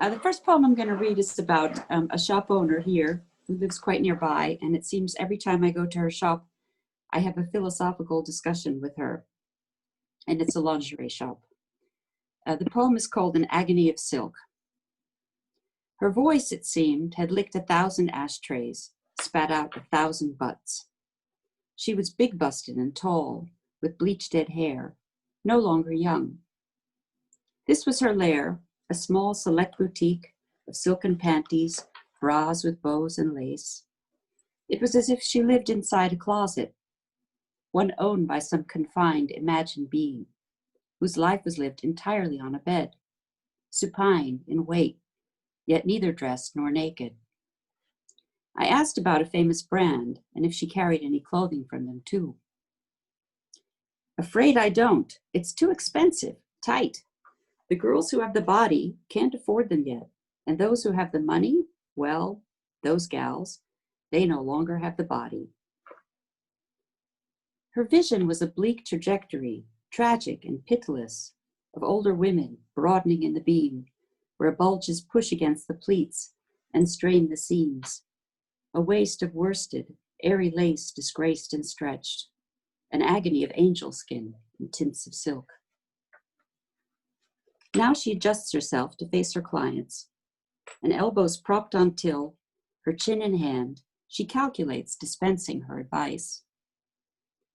The first poem I'm going to read is about a shop owner here who lives quite nearby, and it seems every time I go to her shop, I have a philosophical discussion with her, and it's a lingerie shop. The poem is called An Agony of Silk. Her voice, it seemed, had licked 1,000 ashtrays, spat out 1,000 butts. She was big-busted and tall, with bleached-dead hair, no longer young. This was her lair, a small select boutique of silken panties, bras with bows and lace. It was as if she lived inside a closet, one owned by some confined, imagined being, whose life was lived entirely on a bed, supine in weight, yet neither dressed nor naked. I asked about a famous brand, and if she carried any clothing from them too. Afraid I don't. It's too expensive, tight. The girls who have the body can't afford them yet, and those who have the money, well, those gals, they no longer have the body. Her vision was a bleak trajectory, tragic and pitiless, of older women broadening in the beam, where bulges push against the pleats and strain the seams. A waist of worsted, airy lace disgraced and stretched, an agony of angel skin and tints of silk. Now she adjusts herself to face her clients, and elbows propped on till, her chin in hand, she calculates dispensing her advice.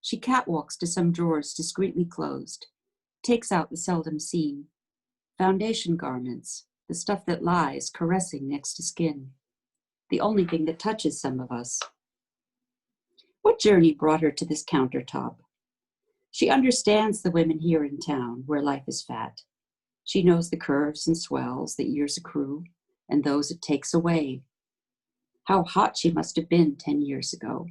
She catwalks to some drawers discreetly closed, takes out the seldom seen, foundation garments, the stuff that lies caressing next to skin, the only thing that touches some of us. What journey brought her to this countertop? She understands the women here in town where life is fat. She knows the curves and swells that years accrue and those it takes away. How hot she must have been 10 years ago.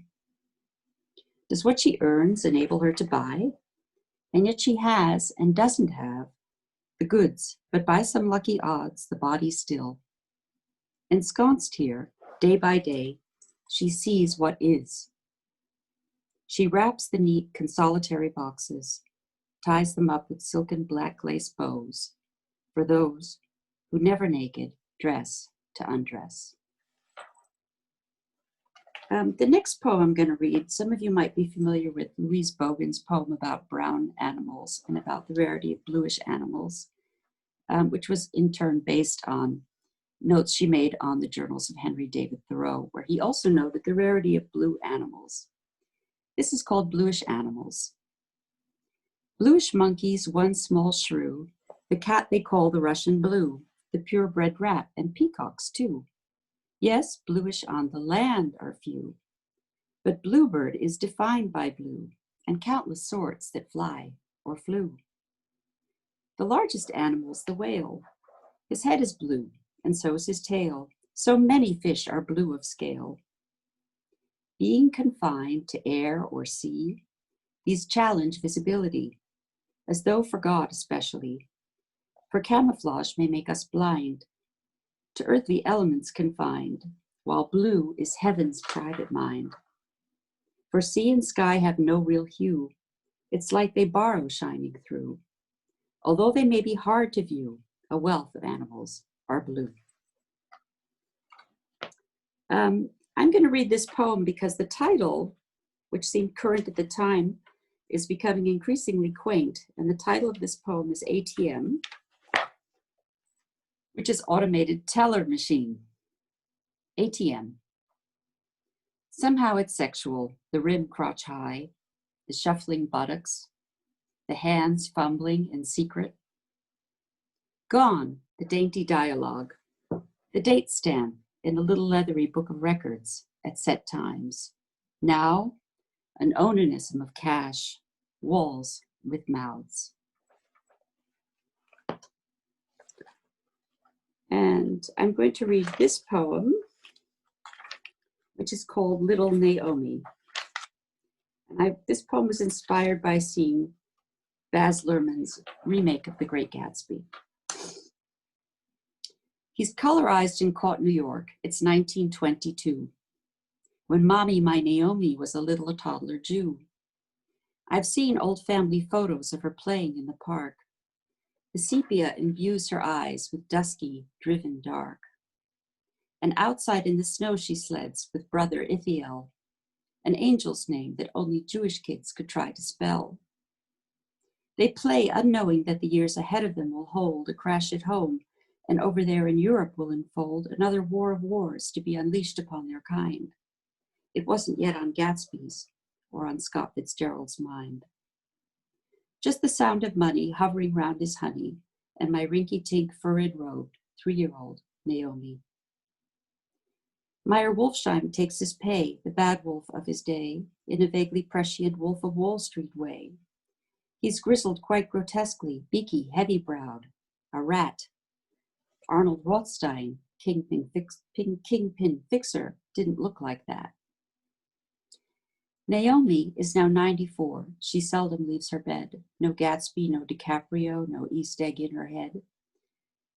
Does what she earns enable her to buy? And yet she has and doesn't have the goods, but by some lucky odds, the body still. Ensconced here, day by day, she sees what is. She wraps the neat consolatory boxes, ties them up with silken black lace bows, for those who never naked dress to undress. The next poem I'm going to read, some of you might be familiar with Louise Bogan's poem about brown animals and about the rarity of bluish animals, which was in turn based on notes she made on the journals of Henry David Thoreau, where he also noted the rarity of blue animals. This is called Bluish Animals. Bluish monkeys, one small shrew, the cat they call the Russian blue, the purebred rat, and peacocks too. Yes, bluish on the land are few, but bluebird is defined by blue, and countless sorts that fly or flew. The largest animal's the whale. His head is blue, and so is his tail. So many fish are blue of scale. Being confined to air or sea, these challenge visibility, as though for God especially. For camouflage may make us blind, to earthly elements confined, while blue is heaven's private mind. For sea and sky have no real hue, it's like they borrow shining through. Although they may be hard to view, a wealth of animals are blue. I'm going to read this poem because the title, which seemed current at the time, is becoming increasingly quaint, and the title of this poem is ATM, which is Automated Teller Machine. ATM. Somehow it's sexual, the rim crotch high, the shuffling buttocks, the hands fumbling in secret. Gone, the dainty dialogue, the date stamp in the little leathery book of records at set times. Now, an onanism of cash, walls with mouths. And I'm going to read this poem, which is called Little Naomi. And this poem was inspired by seeing Baz Luhrmann's remake of The Great Gatsby. He's colorized and caught New York. It's 1922, when Mommy, my Naomi, was a little toddler Jew. I've seen old family photos of her playing in the park. The sepia imbues her eyes with dusky, driven dark. And outside in the snow she sleds with brother Ithiel, an angel's name that only Jewish kids could try to spell. They play unknowing that the years ahead of them will hold a crash at home, and over there in Europe will unfold another war of wars to be unleashed upon their kind. It wasn't yet on Gatsby's or on Scott Fitzgerald's mind. Just the sound of money hovering round his honey, and my rinky-tink furred-robed 3-year-old Naomi. Meyer Wolfsheim takes his pay, the bad wolf of his day, in a vaguely prescient Wolf of Wall Street way. He's grizzled quite grotesquely, beaky, heavy-browed, a rat. Arnold Rothstein, kingpin fixer, didn't look like that. Naomi is now 94. She seldom leaves her bed. No Gatsby, no DiCaprio, no East Egg in her head.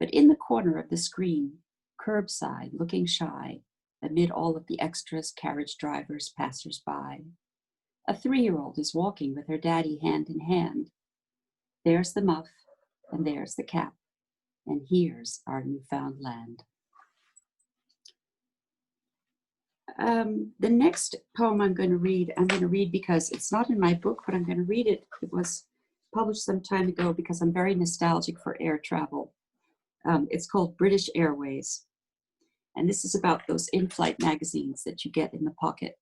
But in the corner of the screen, curbside, looking shy, amid all of the extras, carriage drivers, passers-by, a 3-year-old is walking with her daddy hand in hand. There's the muff, and there's the cap, and here's our newfound land. The next poem I'm going to read because it's not in my book, but I'm going to read it. It was published some time ago because I'm very nostalgic for air travel. It's called British Airways. And this is about those in-flight magazines that you get in the pocket.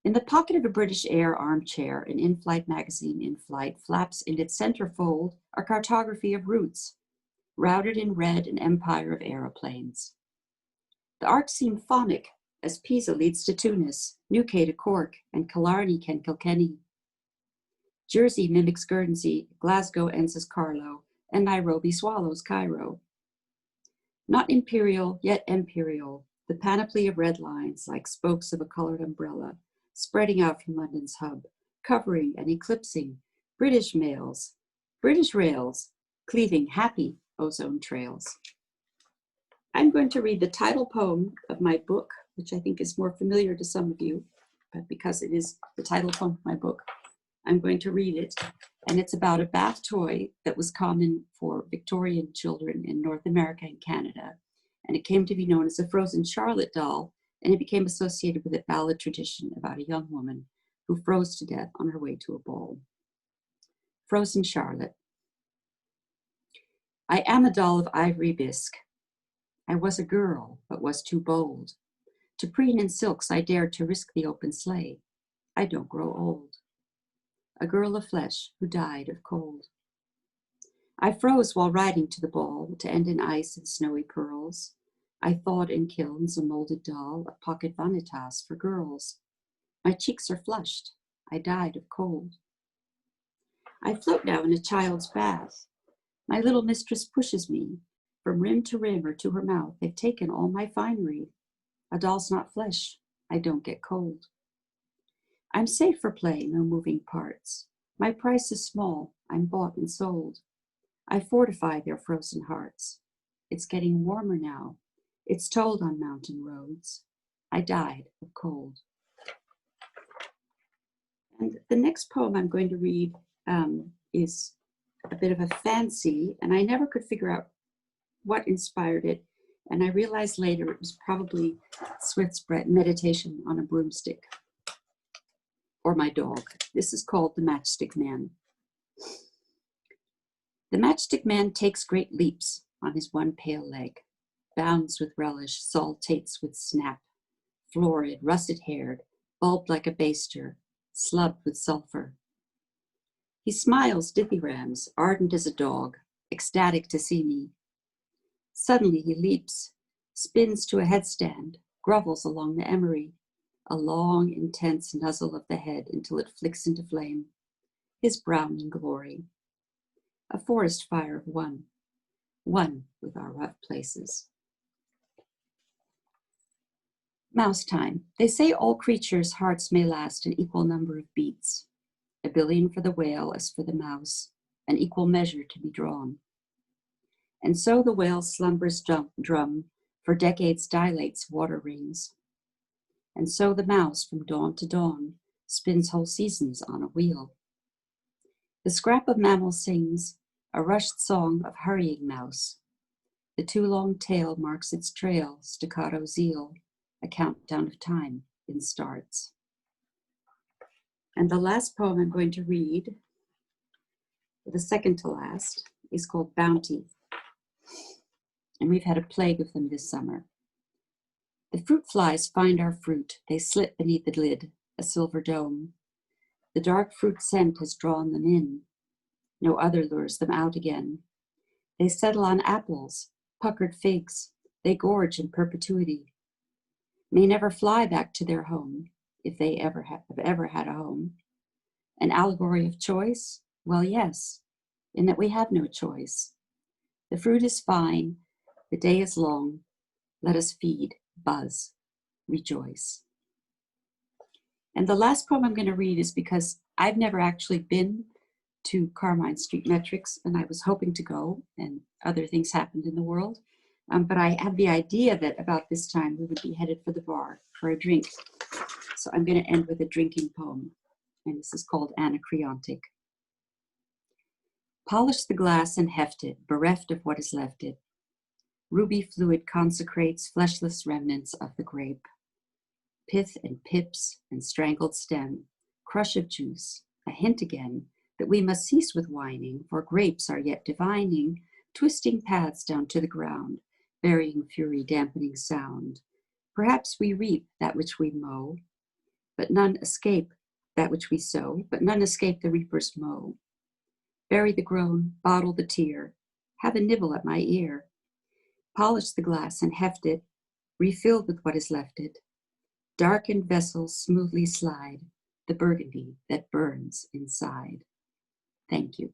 In the pocket of a British Air armchair, an in-flight magazine in flight flaps in its centerfold a cartography of routes, routed in red an empire of aeroplanes. The arc seemed phonic as Pisa leads to Tunis, Newquay to Cork, and Killarney can Kilkenny. Jersey mimics Guernsey, Glasgow ends as Carlow, and Nairobi swallows Cairo. Not imperial, yet imperial, the panoply of red lines like spokes of a colored umbrella, spreading out from London's hub, covering and eclipsing British mails, British rails, cleaving happy ozone trails. I'm going to read the title poem of my book, which I think is more familiar to some of you, but because it is the title poem of my book, I'm going to read it. And it's about a bath toy that was common for Victorian children in North America and Canada. And it came to be known as a frozen Charlotte doll, and it became associated with a ballad tradition about a young woman who froze to death on her way to a ball. Frozen Charlotte. I am a doll of ivory bisque. I was a girl, but was too bold. To preen in silks I dared to risk the open sleigh. I don't grow old. A girl of flesh who died of cold. I froze while riding to the ball, to end in ice and snowy pearls. I thawed in kilns a molded doll, a pocket vanitas for girls. My cheeks are flushed. I died of cold. I float now in a child's bath. My little mistress pushes me. From rim to rim or to her mouth, they've taken all my finery. A doll's not flesh. I don't get cold. I'm safe for play, no moving parts. My price is small. I'm bought and sold. I fortify their frozen hearts. It's getting warmer now. It's told on mountain roads. I died of cold. And the next poem I'm going to read is a bit of a fancy, and I never could figure out what inspired it. And I realized later it was probably Swift's meditation on a broomstick, or my dog. This is called The Matchstick Man. The matchstick man takes great leaps on his one pale leg, bounds with relish, saltates with snap, florid, russet-haired, bulbed like a baster, slubbed with sulfur. He smiles dithyrambs, ardent as a dog, ecstatic to see me. Suddenly he leaps, spins to a headstand, grovels along the emery, a long, intense nuzzle of the head until it flicks into flame, his browning glory. A forest fire of one with our rough places. Mouse time. They say all creatures' hearts may last an equal number of beats, 1 billion for the whale as for the mouse, an equal measure to be drawn. And so the whale's slumbers drum for decades dilates water rings. And so the mouse from dawn to dawn spins whole seasons on a wheel. The scrap of mammal sings a rushed song of hurrying mouse. The too long tail marks its trail, staccato zeal, a countdown of time in starts. And the last poem I'm going to read, the second to last, is called Bounty. And we've had a plague of them this summer. The fruit flies find our fruit. They slit beneath the lid, a silver dome. The dark fruit scent has drawn them in. No other lures them out again. They settle on apples, puckered figs. They gorge in perpetuity. May never fly back to their home, if they have ever had a home. An allegory of choice? Well, yes, in that we have no choice. The fruit is fine. The day is long. Let us feed, buzz, rejoice. And the last poem I'm going to read is because I've never actually been to Carmine Street Metrics, and I was hoping to go, and other things happened in the world. But I had the idea that about this time we would be headed for the bar for a drink. So I'm going to end with a drinking poem, and this is called Anacreontic. Polish the glass and heft it, bereft of what is left it. Ruby fluid consecrates fleshless remnants of the grape. Pith and pips and strangled stem, crush of juice, a hint again that we must cease with whining, for grapes are yet divining, twisting paths down to the ground, burying fury, dampening sound. Perhaps we reap that which we mow, but none escape that which we sow, but none escape the reaper's mow. Bury the groan, bottle the tear, have a nibble at my ear. Polish the glass and heft it, refilled with what is left it. Darkened vessels smoothly slide, the burgundy that burns inside. Thank you.